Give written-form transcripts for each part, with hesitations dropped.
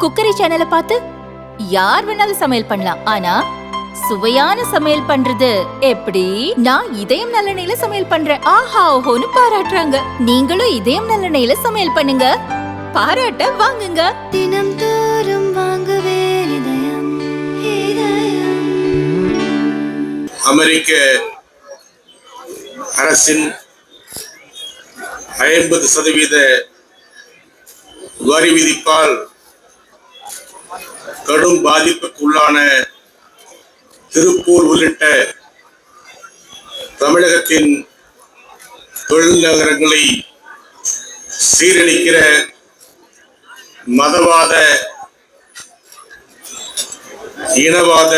Cookery சேனலை பார்த்து யார் வேணாலும் சமையல் பண்ணலாம். ஆனா சுவையான சமையல் பண்றது எப்படி? நான் இதயம் நல்லெண்ணெயில சமையல் பண்றேன். ஆஹா ஓஹோன்னு பாராட்டுறாங்க. நீங்களும் இதயம் நல்லெண்ணெயில சமையல் பண்ணுங்க, பாராட்ட வாங்குங்க. தினம் தோறும் வாங்குவே இதயம் இதயம். அமெரிக்க அரசின் 50% வரி விதிப்பால் கடும் பாதிப்புக்குள்ளான திருப்பூர் உள்ளிட்ட தமிழகத்தின் தொழில் நகரங்களை சீரழிக்கிற மதவாத இனவாத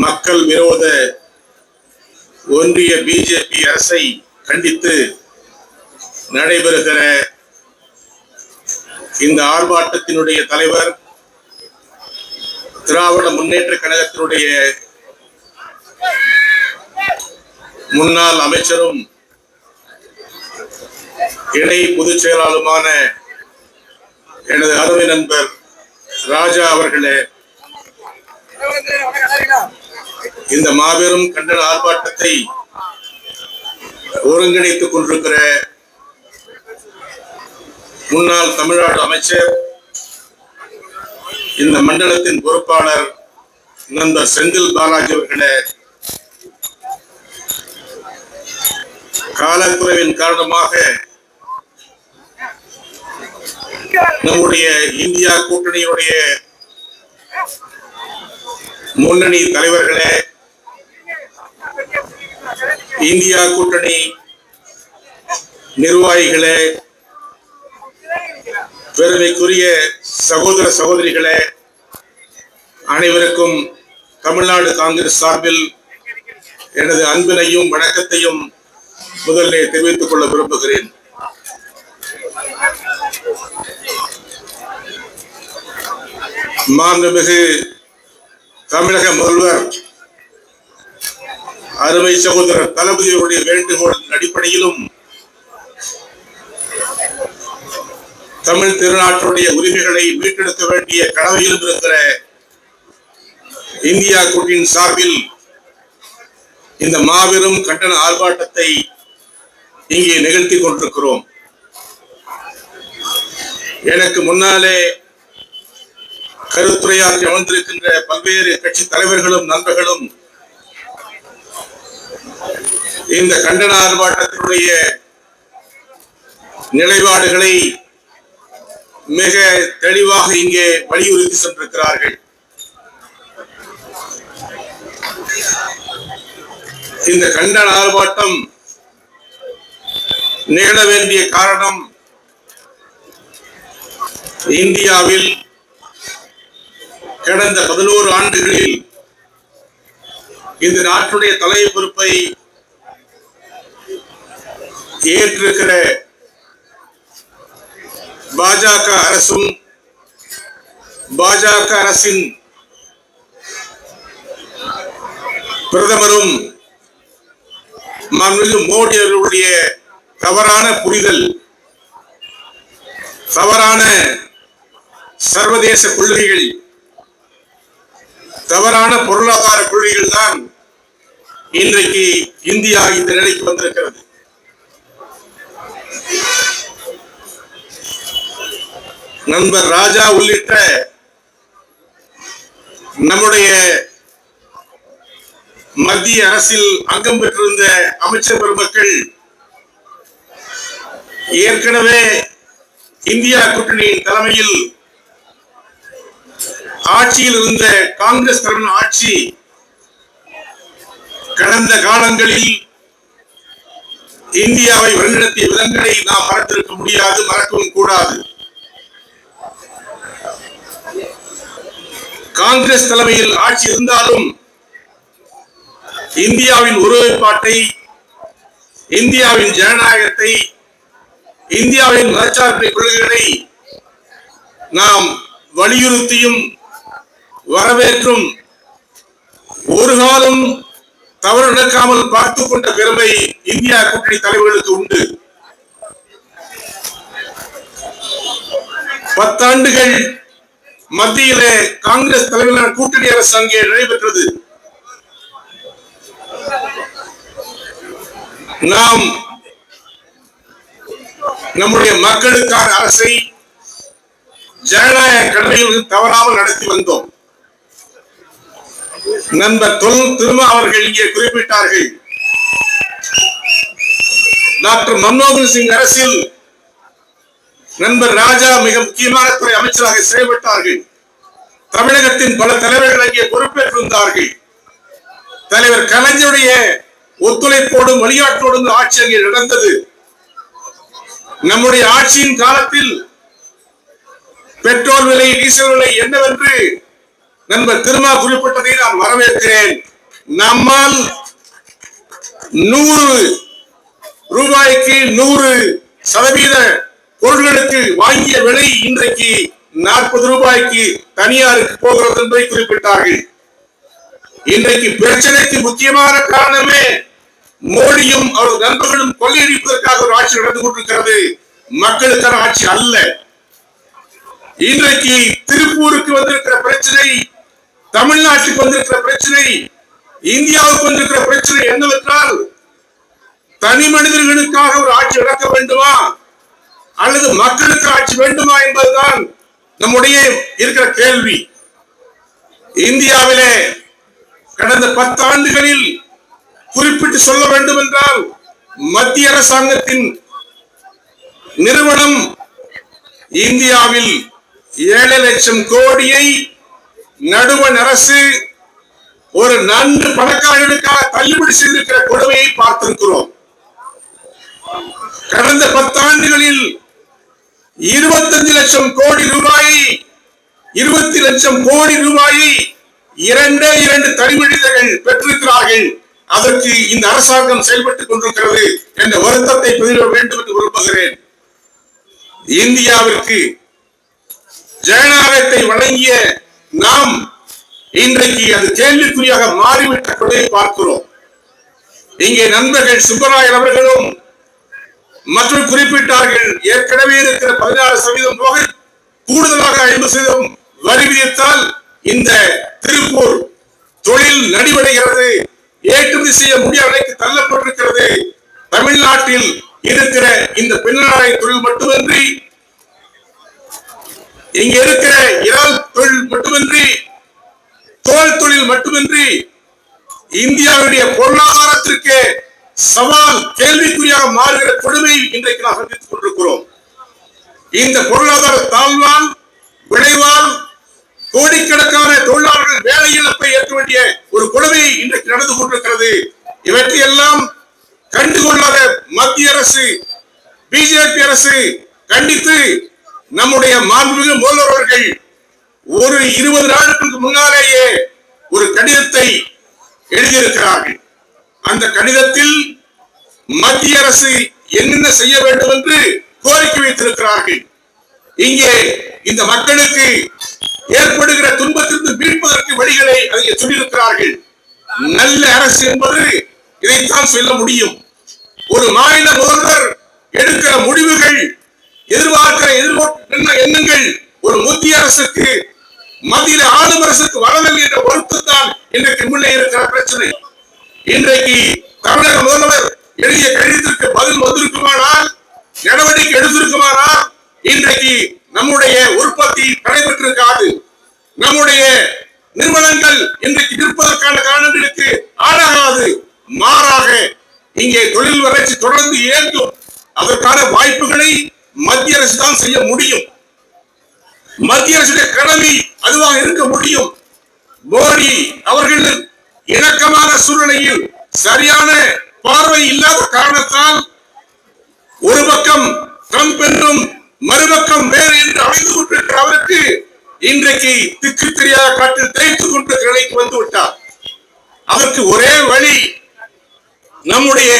மக்கள் விரோத ஒன்றிய பிஜேபி அரசை கண்டித்து நடைபெறுகிற இந்த ஆர்ப்பாட்டத்தினுடைய தலைவர் திராவிட முன்னேற்ற கழகத்தினுடைய முன்னாள் அமைச்சரும் இணை பொதுச் செயலாளருமான எனது அருமை நண்பர் ராஜா அவர்களே, இந்த மாபெரும் கண்டன ஆர்ப்பாட்டத்தை ஒருங்கிணைத்துக் கொண்டிருக்கிற முன்னாள் தமிழ்நாடு அமைச்சர், இந்த மண்டலத்தின் பொறுப்பாளர் நண்பர் செந்தில் பாலாஜி அவர்களே, காலக்குறைவின் காரணமாக நம்முடைய இந்தியா கூட்டணியுடைய முன்னணி தலைவர்களே, இந்தியா கூட்டணி நிர்வாகிகளே, பெருமைக்குரிய சகோதர சகோதரிகளே, அனைவருக்கும் தமிழ்நாடு காங்கிரஸ் சார்பில் எனது அன்பினையும் வணக்கத்தையும் முதலிலே தெரிவித்துக் கொள்ள விரும்புகிறேன். மாண்புமிகு தமிழக முதல்வர் அருமை சகோதரர் தளபதியுடைய வேண்டுகோளின் அடிப்படையிலும் தமிழ் திருநாட்டுடைய உரிமைகளை மீட்டெடுக்க வேண்டிய கடமையிலும் இருக்கிற இந்தியா கூட்டணியின் சார்பில் இந்த மாபெரும் கண்டன ஆர்ப்பாட்டத்தை இங்கே நிகழ்த்தி கொண்டிருக்கிறோம். எனக்கு முன்னாலே கருத்துரையாற்றி அமர்ந்திருக்கின்ற பல்வேறு கட்சி தலைவர்களும் நண்பர்களும் இந்த கண்டன ஆர்ப்பாட்டத்தினுடைய நிலைப்பாடுகளை மிக தெளிவாக இங்கே வலியுறுத்தி சென்றிருக்கிறார்கள். இந்த கண்டன ஆர்ப்பாட்டம் நிகழ வேண்டிய காரணம், இந்தியாவில் கடந்த 11 ஆண்டுகளில் இந்த நாட்டுடைய தலைமை பொறுப்பை ஏற்றிருக்கிற பாஜக அரசும் பாஜக அரசின் பிரதமரும் மாண்புமிகு மோடி அவர்களுடைய தவறான புரிதல், தவறான சர்வதேச கொள்கைகள், தவறான பொருளாதார கொள்கைகள் தான் இன்றைக்கு இந்தியா இந்த நிலைக்கு வந்திருக்கிறது. நண்பர் ராஜா உள்ளிட்ட நம்முடைய மத்திய அரசில் அங்கம் பெற்றிருந்த அமைச்சர் பெருமக்கள் ஏற்கனவே இந்தியா கூட்டணியின் தலைமையில் ஆட்சியில் இருந்த காங்கிரஸ் தலைமையின் ஆட்சி கடந்த காலங்களில் இந்தியாவை வழிநடத்திய விதங்களை நாம் மறந்திருக்க முடியாது, மறக்கவும் கூடாது. காங்கிரஸ் தலைமையில் ஆட்சி இருந்தாலும் இந்தியாவின் ஒருமைப்பாட்டை, இந்தியாவின் ஜனநாயகத்தை, இந்தியாவின் மதச்சார்பு கொள்கைகளை நாம் வலியுறுத்தியும் வரவேற்றும் ஒரு காலம் தவறு நடக்காமல் பார்த்துக் கொண்ட பெருமை இந்தியா கூட்டணி தலைவர்களுக்கு உண்டு. 10 ஆண்டுகள் மத்தியிலே காங்கிரஸ் தலைமையிலான கூட்டணி அரசு அங்கே நடைபெற்றது. நாம் நம்முடைய மக்களுக்கான அரசை ஜனநாயக கடமையில் தவறாமல் நடத்தி வந்தோம். நண்பர் திருமா அவர்கள் இங்கே குறிப்பிட்டார்கள், டாக்டர் மன்மோகன் சிங் அரசில் நண்பர் ராஜா மிக முக்கியமான துறை அமைச்சராக செயல்பட்டார்கள். தமிழகத்தின் பல தலைவர்கள் அங்கே பொறுப்பேற்றிருந்தார்கள். தலைவர் கலைஞருடைய ஒத்துழைப்போடும் வழிகாட்டோடும் ஆட்சி அங்கே நடந்தது. நம்முடைய ஆட்சியின் காலத்தில் பெட்ரோல் விலை, டீசல் விலை என்னவென்று நண்பர் திருமா குறிப்பிட்டதை நான் வரவேற்கிறேன். நம்மால் 100 ரூபாய்க்கு 100% பொருட்களுக்கு வாங்கிய விலை இன்றைக்கு 40 ரூபாய்க்கு தனியாருக்கு போகிறது என்பதை குறிப்பிட்டார்கள். இன்றைக்கு பிரச்சனைக்கு முக்கியமான காரணமே மோடியும் அவர் நண்பர்களும் கொள்ளையடிப்பதற்காக ஒரு ஆட்சி நடந்து கொண்டிருக்கிறது, மக்களுக்கான ஆட்சி அல்ல. இன்றைக்கு திருப்பூருக்கு வந்திருக்கிற பிரச்சனை, தமிழ்நாட்டுக்கு வந்திருக்கிற பிரச்சனை, இந்தியாவுக்கு வந்திருக்கிற பிரச்சனை என்னவென்றால், தனி மனிதர்களுக்காக ஒரு ஆட்சி நடக்க வேண்டுமா அல்லது மக்களுக்கு ஆட்சி வேண்டுமா என்பதுதான் நம்முடைய இருக்கிற கேள்வி. இந்தியாவிலே கடந்த 10 ஆண்டுகளில் குறிப்பிட்டு சொல்ல வேண்டும் என்றால், மத்திய அரசாங்கத்தின் நிறுவனம் இந்தியாவில் 7 லட்சம் கோடியை நடுவண் அரசு ஒரு நன்கு பணக்காரர்களுக்காக தள்ளுபடி செய்திருக்கிற கொடுமையை பார்த்திருக்கிறோம். கடந்த 10 ஆண்டுகளில் 25 லட்சம் கோடி ரூபாயை 20 லட்சம் கோடி ரூபாயை 2 தனி மனிதர்கள் பெற்றிருக்கிறார்கள். அதற்கு இந்த அரசாங்கம் செயல்பட்டுக் கொண்டிருக்கிறது என்ற வருத்தத்தை பதிவிட வேண்டும் என்று விரும்புகிறேன். இந்தியாவிற்கு ஜனநாயகத்தை வழங்கிய நாம் இன்றைக்கு அது கேள்விக்குறியாக மாறிவிட்ட கொள்கையை பார்க்கிறோம். இங்கே நண்பர்கள் சுப்பராயன் அவர்களும் மற்றும் குறிப்பிட்டார்கள், ஏற்கனவே இருக்கிற 16% போக கூடுதலாக 50% வரி விதித்தால் இந்த திருப்பூர் தொழில் நடிவடைகிறது, ஏற்றுமதி செய்ய முடியாத நிலைக்கு தள்ளப்பட்டிருக்கிறது. தமிழ்நாட்டில் இருக்கிற இந்த பின்னலாடை தொழில் மட்டுமின்றி, இங்க இருக்கிற இறால் தொழில் மட்டுமின்றி, தோல் தொழில் மட்டுமின்றி, இந்தியாவுடைய பொருளாதாரத்திற்கு சவால் கேள்விக்குறியாக மாறுகிற கொடுமை இன்றைக்கு நாம் சந்தித்துக் கொண்டிருக்கிறோம். இந்த பொருளாதார தாழ்வால் விளைவால் கோடிக்கணக்கான தொழிலாளர்கள் வேலை இழப்பை ஏற்க வேண்டிய ஒரு கொடுமை இன்றைக்கு நடந்து கொண்டிருக்கிறது. இவற்றையெல்லாம் கண்டுகொள்ளாத மத்திய அரசு, பிஜேபி அரசு கண்டித்து நம்முடைய மாண்புமிகு முதல்வர் அவர்கள் ஒரு 20 நாட்களுக்கு முன்னாலேயே ஒரு கடிதத்தை எழுதியிருக்கிறார்கள். அந்த கடிதத்தில் மத்திய அரசு என்னென்ன செய்ய வேண்டும் என்று கோரிக்கை வைத்திருக்கிறார்கள். இங்கே இந்த மக்களுக்கு ஏற்படுகிற துன்பத்திற்கு மீட்பதற்கு வழிகளை அதை சொல்லியிருக்கிறார்கள். நல்ல அரசு என்பது இதைத்தான் சொல்ல முடியும். ஒரு மாநில முதல்வர் எடுக்கிற முடிவுகள், எதிர்பார்க்கிற எண்ணங்கள் ஒரு மத்திய அரசுக்கு, மத்திய ஆளும் அரசுக்கு வரவில்லை என்ற வருத்தத்தான் இன்றைக்கு முன்னே இருக்கிற பிரச்சனை. இன்றைக்கு தமிழக முதல்வர் எழுதிய கடிதத்திற்கு பதில் வந்திருக்குமானால், நடவடிக்கை எடுத்திருக்குமானால், இன்றைக்கு நம்முடைய உற்பத்தி நடைபெற்றிருக்காது. நம்முடைய நிறுவனங்கள் இன்றைக்கு நிற்பதற்கான காரணங்களுக்கு ஆளாகாது. மாறாக இங்கே தொழில் வளர்ச்சி தொடர்ந்து இயங்கும். அதற்கான வாய்ப்புகளை மத்திய அரசு தான் செய்ய முடியும். மத்திய அரசுடைய கடமை அதுவாக இருக்க முடியும். மோடி அவர்கள் இணக்கமான சூழ்நிலையில் சரியான பார்வை இல்லாத காரணத்தால் ஒரு பக்கம் ட்ரம்ப் என்றும் மறுபக்கம் வேறு என்று அமைந்து கொண்டிருக்கிற அவருக்கு இன்றைக்கு திக்கு தெரியாத காட்டில் தேய்த்துக் கொண்டு நிலைக்கு வந்து விட்டார். அதற்கு ஒரே வழி, நம்முடைய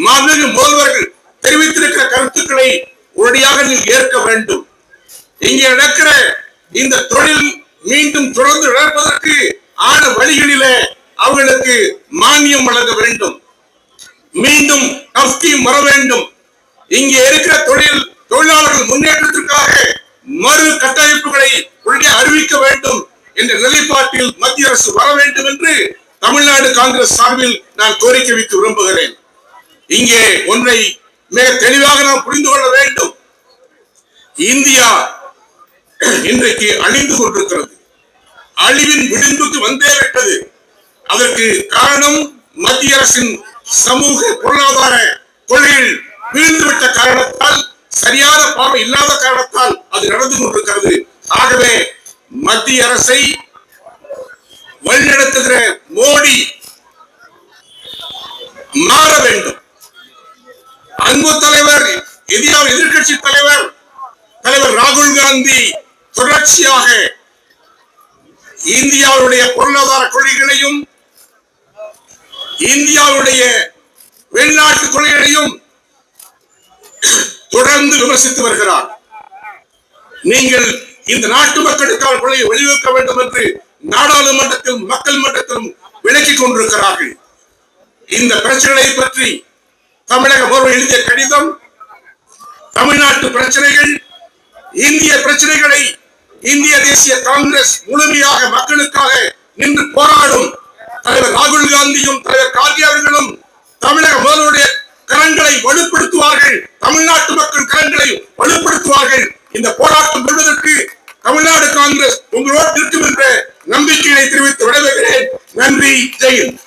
மாநில முதல்வர்கள் தெரிவித்திருக்கிற கருத்துக்களை உடனடியாக ஏற்க வேண்டும். இங்கே நடக்கிற இந்த தொழில் மீண்டும் தொடர்ந்து நடப்பதற்கு ஆன வழிகளிலே அவர்களுக்கு மானியம் வழங்க வேண்டும். மீண்டும் வர வேண்டும். இங்கே இருக்கிற தொழிலாளர்கள் முன்னேற்றத்திற்காக மறு கட்டமைப்புகளை உடனே அறிவிக்க வேண்டும் என்ற நிலைப்பாட்டில் மத்திய அரசு வர வேண்டும் என்று தமிழ்நாடு காங்கிரஸ் சார்பில் நான் கோரிக்கை வைத்து விரும்புகிறேன். இங்கே ஒன்றை மிக தெளிவாக நாம் புரிந்து கொள்ள வேண்டும். இந்தியா இன்றைக்கு அழிந்து கொண்டிருக்கிறது. அழிவின் விளிம்புக்கு வந்தே விட்டது. அதற்கு காரணம் மத்திய அரசின் சமூக பொருளாதார கொள்கைகள் வீழ்ந்துவிட்ட காரணத்தால், சரியான பார்வை இல்லாத காரணத்தால் அது நடந்து கொண்டிருக்கிறது. ஆகவே மத்திய அரசை வழிநடத்துகிற மோடி மாற வேண்டும். அன்பு தலைவர், இந்தியாவின் எதிர்கட்சி தலைவர் ராகுல் காந்தி தொடர்ச்சியாக இந்தியாவுடைய பொருளாதார கொள்கைகளையும் இந்தியாவுடைய வெளிநாட்டு கொள்கைகளையும் தொடர்ந்து விமர்சித்து வருகிறார். நீங்கள் இந்த நாட்டு மக்களுக்கான கொள்கையை வெளிவக்க வேண்டும் என்று நாடாளுமன்றத்திலும் மக்கள் மன்றத்திலும் விளக்கிக் கொண்டிருக்கிறார்கள். இந்த பிரச்சனைகளை பற்றி தமிழக முதல்வர் எழுதிய கடிதம், தமிழ்நாட்டு பிரச்சனைகள், இந்திய பிரச்சனைகளை இந்திய தேசிய காங்கிரஸ் முழுமையாக மக்களுக்காக நின்று போராடும் தலைவர் ராகுல் காந்தியும் தலைவர் கார்கே அவர்களும் தமிழக முதல்வருடைய கரங்களை வலுப்படுத்துவார்கள். தமிழ்நாட்டு மக்கள் கரங்களை வலுப்படுத்துவார்கள். இந்த போராட்டம் வெல்வதற்கு தமிழ்நாடு காங்கிரஸ் உங்களோடு இருக்கும் என்ற நம்பிக்கையை தெரிவித்து விடைபெறுகிறேன். நன்றி. ஜெயந்த்.